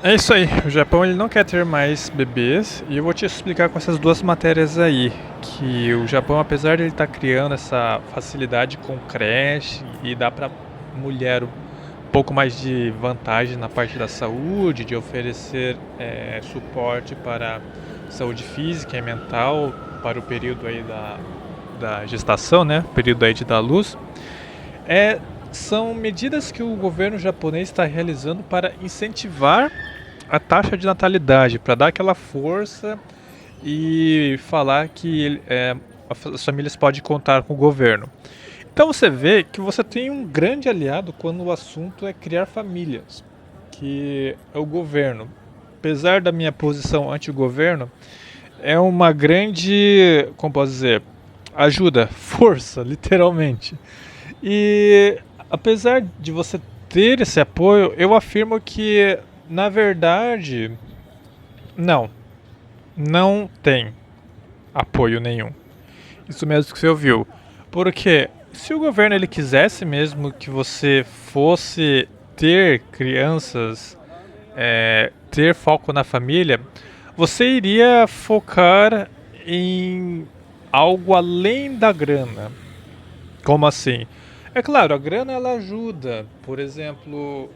É isso aí, o Japão ele não quer ter mais bebês e eu vou te explicar com essas duas matérias aí, que o Japão, apesar de ele estar criando essa facilidade com creche e dá para mulher um pouco mais de vantagem na parte da saúde, de oferecer suporte para saúde física e mental para o período aí da gestação, né, período aí de dar luz, é, são medidas que o governo japonês está realizando para incentivar a taxa de natalidade, para dar aquela força e falar que as famílias podem contar com o governo. Então você vê que você tem um grande aliado quando o assunto é criar famílias, que é o governo. Apesar da minha posição anti-governo, é uma grande, como posso dizer, ajuda, força, literalmente. E apesar de você ter esse apoio, eu afirmo que, na verdade, não, não tem apoio nenhum. Isso mesmo que você ouviu. Porque se o governo ele quisesse mesmo que você fosse ter crianças, ter foco na família, você iria focar em algo além da grana. Como assim? É claro, a grana ela ajuda. Por exemplo,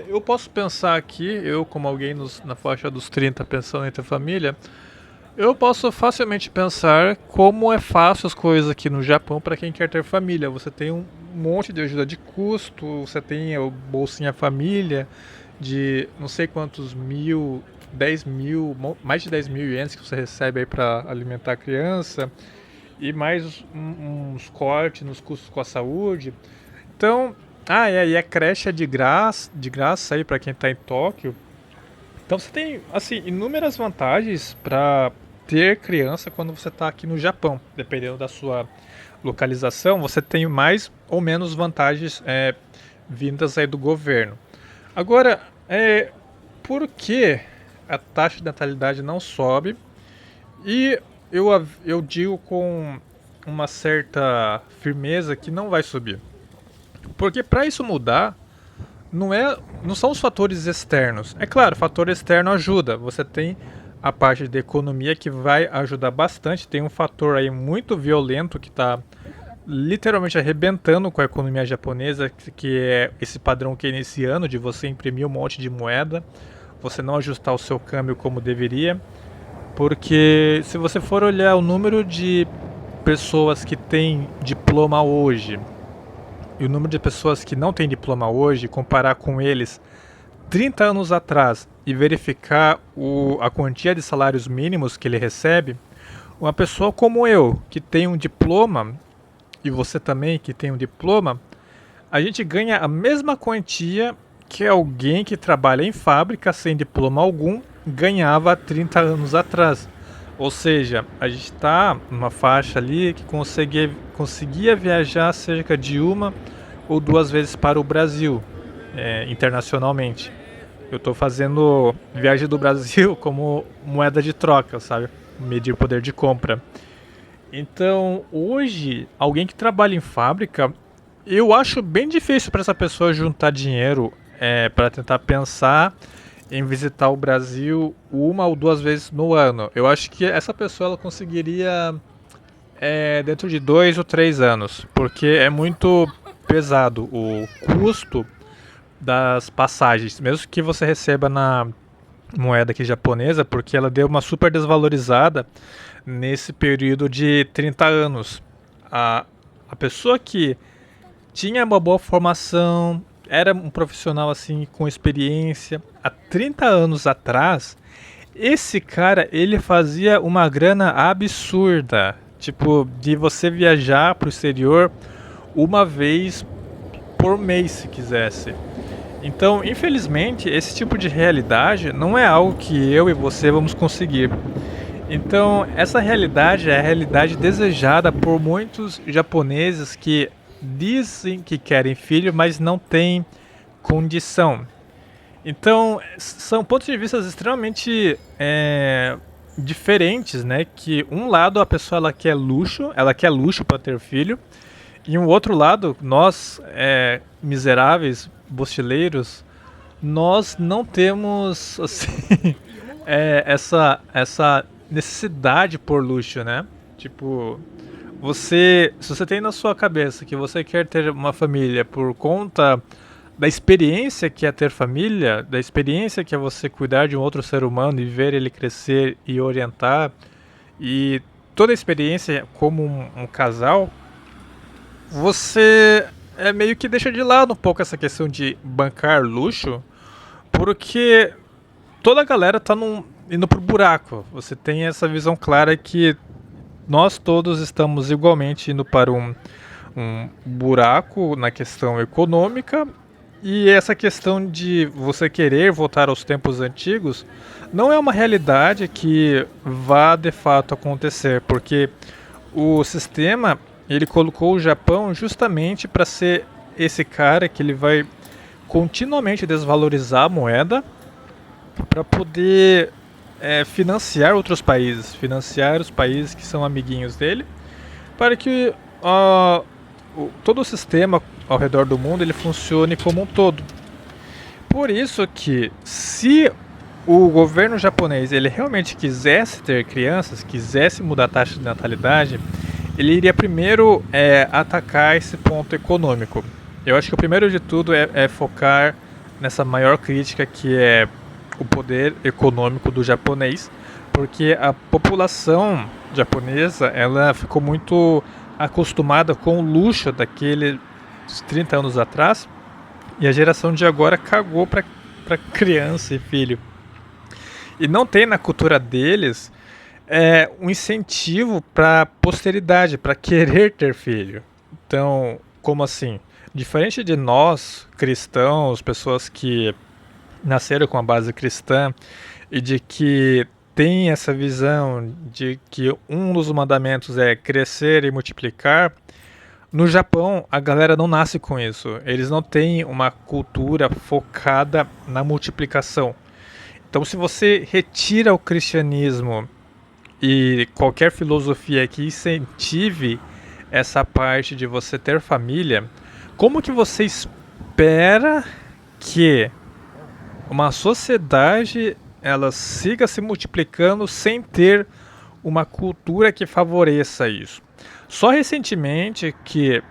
eu posso pensar aqui, eu como alguém na faixa dos 30 pensando em ter família, eu posso facilmente pensar como é fácil as coisas aqui no Japão para quem quer ter família. Você tem um monte de ajuda de custo, você tem o Bolsinha Família de não sei quantos mil, 10 mil, mais de 10 mil ienes que você recebe aí para alimentar a criança e mais uns cortes nos custos com a saúde. Então, e a creche é de graça aí para quem está em Tóquio. Então você tem assim inúmeras vantagens para ter criança quando você está aqui no Japão, dependendo da sua localização, você tem mais ou menos vantagens vindas aí do governo. Agora, por que a taxa de natalidade não sobe? E eu digo com uma certa firmeza que não vai subir. Porque para isso mudar, não são os fatores externos. É claro, o fator externo ajuda. Você tem a parte da economia que vai ajudar bastante. Tem um fator aí muito violento que está literalmente arrebentando com a economia japonesa, que é esse padrão keynesiano de você imprimir um monte de moeda, você não ajustar o seu câmbio como deveria. Porque se você for olhar o número de pessoas que têm diploma hoje e o número de pessoas que não têm diploma hoje, comparar com eles 30 anos atrás e verificar a quantia de salários mínimos que ele recebe, uma pessoa como eu, que tem um diploma, e você também que tem um diploma, a gente ganha a mesma quantia que alguém que trabalha em fábrica sem diploma algum ganhava 30 anos atrás. Ou seja, a gente está numa faixa ali que conseguia viajar cerca de uma ou duas vezes para o Brasil, internacionalmente. Eu estou fazendo viagem do Brasil como moeda de troca, sabe? Medir poder de compra. Então, hoje, alguém que trabalha em fábrica, eu acho bem difícil para essa pessoa juntar dinheiro para tentar pensar em visitar o Brasil uma ou duas vezes no ano. Eu acho que essa pessoa ela conseguiria dentro de 2 ou 3 anos, porque é muito pesado o custo das passagens, mesmo que você receba na moeda aqui japonesa, porque ela deu uma super desvalorizada nesse período de 30 anos. A pessoa que tinha uma boa formação, era um profissional assim com experiência, há 30 anos atrás, esse cara ele fazia uma grana absurda, tipo de você viajar para o exterior uma vez por mês se quisesse. Então, infelizmente, esse tipo de realidade não é algo que eu e você vamos conseguir. Então, essa realidade é a realidade desejada por muitos japoneses que dizem que querem filho, mas não têm condição. Então, são pontos de vista extremamente diferentes, né? Que um lado a pessoa ela quer luxo para ter filho, e um outro lado, nós miseráveis, bochileiros, nós não temos assim essa necessidade por luxo, né? Tipo, se você tem na sua cabeça que você quer ter uma família por conta da experiência que é ter família, da experiência que é você cuidar de um outro ser humano e ver ele crescer e orientar, e toda a experiência como um casal, você meio que deixa de lado um pouco essa questão de bancar luxo, porque toda a galera tá indo pro buraco. Você tem essa visão clara que nós todos estamos igualmente indo para um buraco na questão econômica, e essa questão de você querer voltar aos tempos antigos não é uma realidade que vá de fato acontecer, porque o sistema ele colocou o Japão justamente para ser esse cara que ele vai continuamente desvalorizar a moeda para poder financiar outros países, financiar os países que são amiguinhos dele, para que todo o sistema ao redor do mundo ele funcione como um todo. Por isso que se o governo japonês ele realmente quisesse ter crianças, quisesse mudar a taxa de natalidade, ele iria primeiro atacar esse ponto econômico. Eu acho que o primeiro de tudo é focar nessa maior crítica que é o poder econômico do japonês, porque a população japonesa ela ficou muito acostumada com o luxo daqueles 30 anos atrás, e a geração de agora cagou para criança e filho. E não tem na cultura deles um incentivo para posteridade, para querer ter filho. Então, como assim? Diferente de nós, cristãos, pessoas que nasceram com a base cristã e de que tem essa visão de que um dos mandamentos é crescer e multiplicar, no Japão a galera não nasce com isso. Eles não têm uma cultura focada na multiplicação. Então, se você retira o cristianismo e qualquer filosofia que incentive essa parte de você ter família, como que você espera que uma sociedade ela siga se multiplicando sem ter uma cultura que favoreça isso? Só recentemente que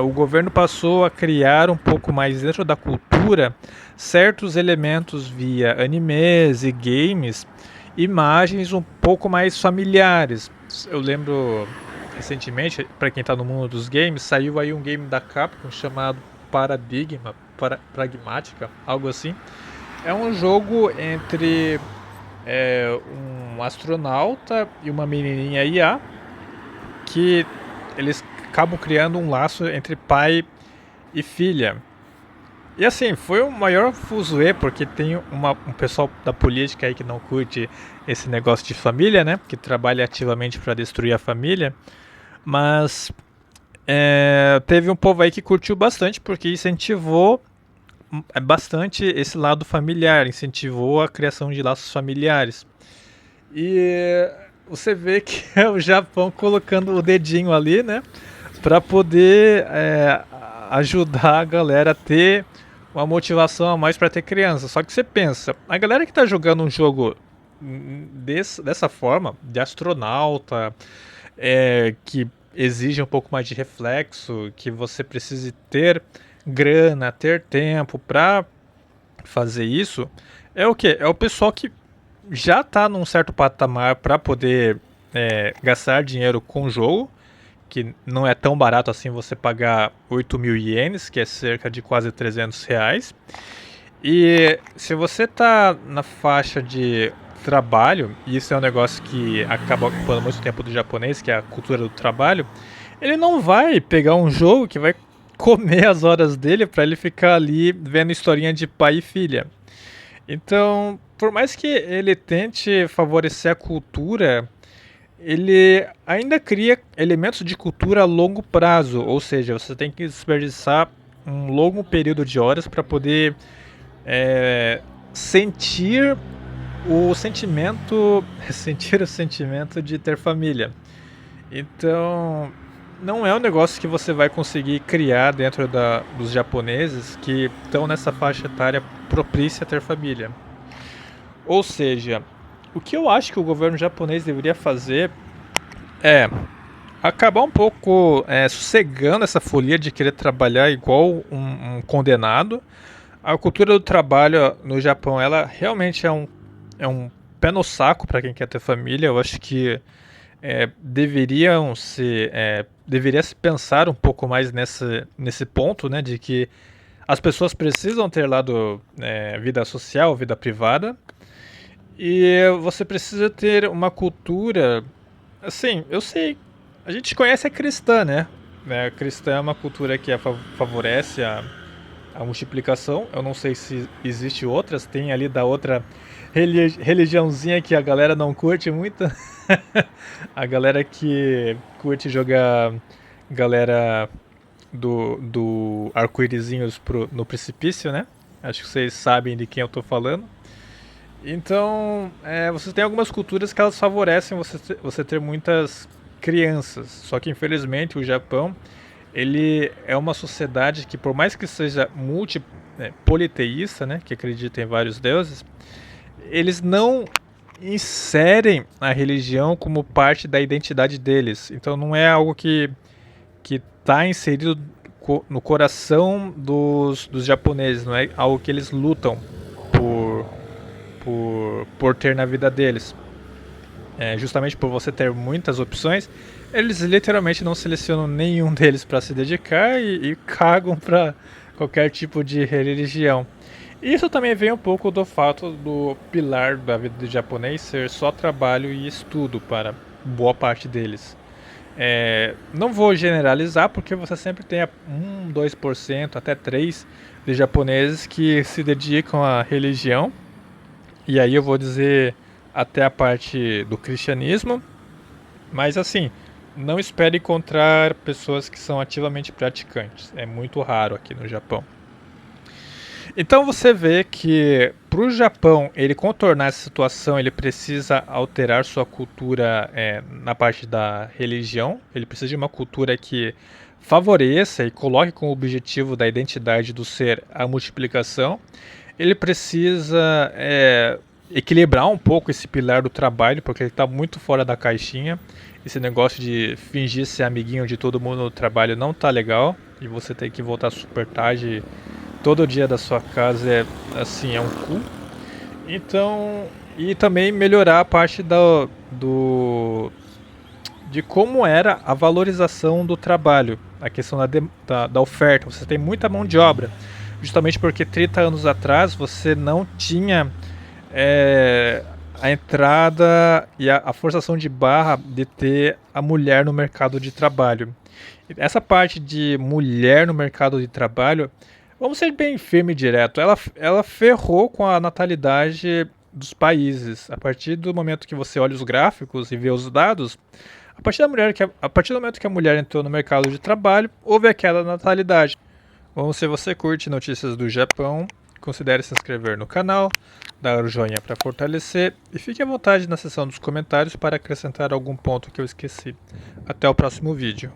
o governo passou a criar um pouco mais dentro da cultura certos elementos via animes e games, imagens um pouco mais familiares. Eu lembro recentemente, para quem está no mundo dos games, saiu aí um game da Capcom chamado Paradigma, Pragmática, algo assim. É um jogo entre um astronauta e uma menininha IA, que eles acabam criando um laço entre pai e filha. E assim, foi o maior fuzuê, porque tem um pessoal da política aí que não curte esse negócio de família, né? Que trabalha ativamente para destruir a família. Mas teve um povo aí que curtiu bastante, porque incentivou bastante esse lado familiar, incentivou a criação de laços familiares. E você vê que é o Japão colocando o dedinho ali, né? Para poder ajudar a galera a ter uma motivação a mais para ter criança. Só que você pensa, a galera que tá jogando um jogo dessa forma, de astronauta, que exige um pouco mais de reflexo, que você precise ter grana, ter tempo para fazer isso, é o que? É o pessoal que já tá num certo patamar para poder gastar dinheiro com o jogo, que não é tão barato assim você pagar 8.000 ienes, que é cerca de quase 300 reais. E se você tá na faixa de trabalho, e isso é um negócio que acaba ocupando muito tempo do japonês, que é a cultura do trabalho, ele não vai pegar um jogo que vai comer as horas dele para ele ficar ali vendo historinha de pai e filha. Então, por mais que ele tente favorecer a cultura, ele ainda cria elementos de cultura a longo prazo, ou seja, você tem que desperdiçar um longo período de horas para poder sentir o sentimento sentir o sentimento de ter família. Então, não é um negócio que você vai conseguir criar dentro dos japoneses que estão nessa faixa etária propícia a ter família. Ou seja, o que eu acho que o governo japonês deveria fazer é acabar um pouco sossegando essa folia de querer trabalhar igual um condenado. A cultura do trabalho no Japão, ela realmente é um pé no saco para quem quer ter família. Eu acho que deveria se pensar um pouco mais nesse ponto, né, de que as pessoas precisam ter lado vida social, vida privada, e você precisa ter uma cultura, assim, eu sei, a gente conhece a cristã, né? A cristã é uma cultura que favorece a multiplicação. Eu não sei se existe outras, tem ali da outra religiãozinha que a galera não curte muito. A galera que curte jogar galera do arco-írisinhos no precipício, né? Acho que vocês sabem de quem eu tô falando. Então, você tem algumas culturas que elas favorecem você ter muitas crianças. Só que infelizmente o Japão, ele é uma sociedade que, por mais que seja politeísta, né, que acredita em vários deuses, eles não inserem a religião como parte da identidade deles. Então não é algo que está inserido no coração dos japoneses, não é algo que eles lutam por ter na vida deles. Justamente por você ter muitas opções, eles literalmente não selecionam nenhum deles para se dedicar e cagam para qualquer tipo de religião. Isso também vem um pouco do fato do pilar da vida do japonês ser só trabalho e estudo para boa parte deles. Não vou generalizar, porque você sempre tem 1, 2%, até 3% de japoneses que se dedicam à religião. E aí eu vou dizer até a parte do cristianismo. Mas assim, não espere encontrar pessoas que são ativamente praticantes. É muito raro aqui no Japão. Então você vê que para o Japão ele contornar essa situação, ele precisa alterar sua cultura na parte da religião. Ele precisa de uma cultura que favoreça e coloque como objetivo da identidade do ser a multiplicação. Ele precisa equilibrar um pouco esse pilar do trabalho, porque ele está muito fora da caixinha. Esse negócio de fingir ser amiguinho de todo mundo no trabalho não tá legal. E você tem que voltar super tarde. Todo dia da sua casa é um cu. Então, e também melhorar a parte de como era a valorização do trabalho, a questão da oferta. Você tem muita mão de obra, justamente porque 30 anos atrás você não tinha a entrada e a forçação de barra de ter a mulher no mercado de trabalho. Essa parte de mulher no mercado de trabalho, vamos ser bem firme e direto, ela ferrou com a natalidade dos países. A partir do momento que você olha os gráficos e vê os dados, a partir do momento que a mulher entrou no mercado de trabalho, houve a queda da natalidade. Bom, se você curte notícias do Japão, considere se inscrever no canal, dar o joinha para fortalecer e fique à vontade na seção dos comentários para acrescentar algum ponto que eu esqueci. Até o próximo vídeo.